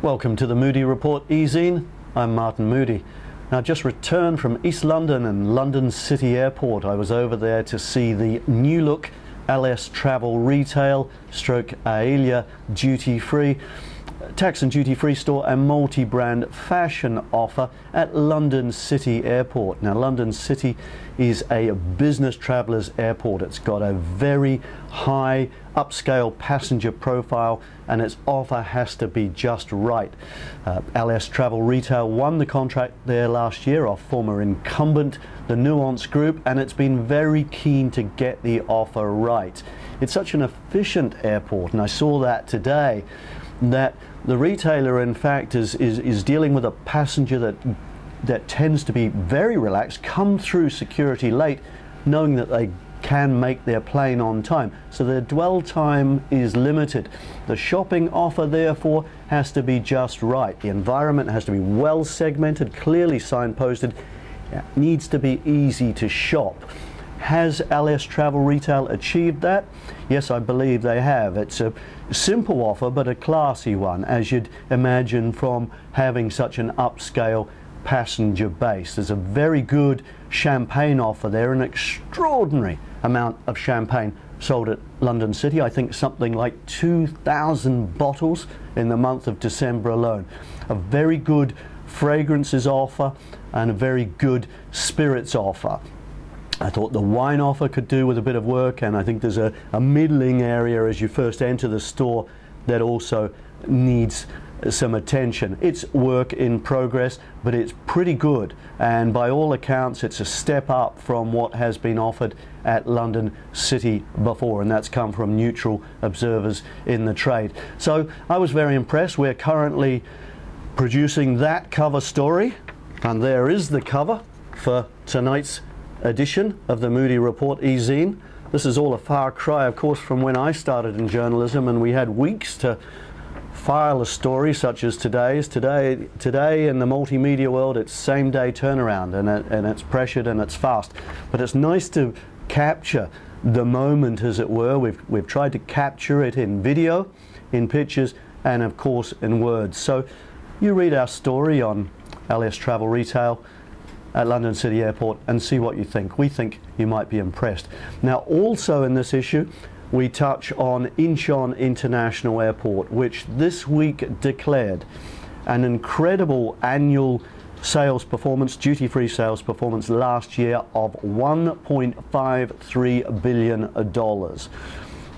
Welcome to the Moodie Report e-Zine. I'm Martin Moodie. Now, just returned from East London and London City Airport. I was over there to see the new look LS Travel Retail stroke Aelia duty free tax and duty free store and multi-brand fashion offer at London City Airport. Now, London City is a business travellers airport. It's got a very high upscale passenger profile and its offer has to be just right. LS Travel Retail won the contract there last year off former incumbent, the Nuance Group, and it's been very keen to get the offer right. It's such an efficient airport, and I saw that today, that the retailer in fact is dealing with a passenger that tends to be very relaxed, come through security late, knowing that they can make their plane on time. So their dwell time is limited. The shopping offer therefore has to be just right. The environment has to be well segmented, clearly signposted. It needs to be easy to shop. Has LS Travel Retail achieved that? Yes, I believe they have. It's a simple offer, but a classy one, as you'd imagine from having such an upscale passenger base. There's a very good champagne offer there, an extraordinary amount of champagne sold at London City. I think something like 2,000 bottles in the month of December alone. A very good fragrances offer and a very good spirits offer. I thought the wine offer could do with a bit of work, and I think there's a middling area as you first enter the store that also needs some attention. It's work in progress, but it's pretty good, and by all accounts it's a step up from what has been offered at London City before, and that's come from neutral observers in the trade. So I was very impressed. We're currently producing that cover story, and there is the cover for tonight's edition of the Moodie Report e-Zine. This is all a far cry, of course, from when I started in journalism and we had weeks to file a story such as today's. Today in the multimedia world, it's same-day turnaround, and it's pressured and it's fast. But it's nice to capture the moment, as it were. We've tried to capture it in video, in pictures, and of course in words. So you read our story on LS Travel Retail at London City Airport and see what you think. We think you might be impressed. Now, also in this issue, we touch on Incheon International Airport, which this week declared an incredible annual sales performance, duty-free sales performance last year of $1.53 billion.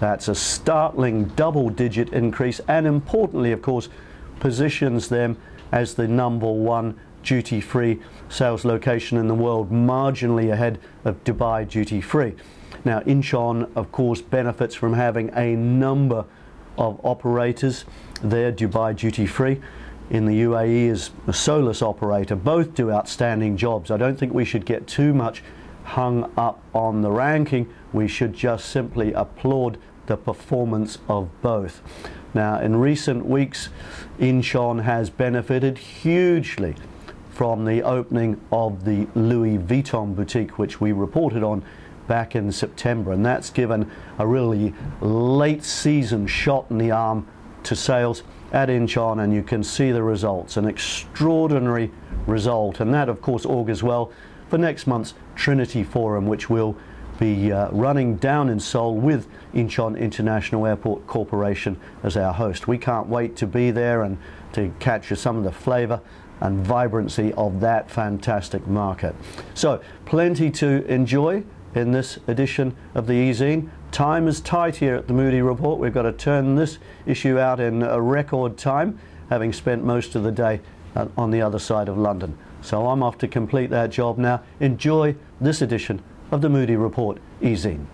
That's a startling double-digit increase, and importantly, of course, positions them as the #1 duty-free sales location in the world, marginally ahead of Dubai duty-free. Now, Incheon, of course, benefits from having a number of operators there. Dubai duty-free in the UAE is a solus operator. Both do outstanding jobs. I don't think we should get too much hung up on the ranking. We should just simply applaud the performance of both. Now, in recent weeks, Incheon has benefited hugely from the opening of the Louis Vuitton boutique, which we reported on back in September, and that's given a really late season shot in the arm to sales at Incheon, and you can see the results, an extraordinary result, and that of course augurs well for next month's Trinity Forum, which will be running down in Seoul with Incheon International Airport Corporation as our host. We can't wait to be there and to capture some of the flavour and vibrancy of that fantastic market. So plenty to enjoy in this edition of the e-Zine. Time is tight here at the Moodie Report. We've got to turn this issue out in a record time, having spent most of the day on the other side of London. So I'm off to complete that job now. Enjoy this edition of the Moodie Report e-Zine.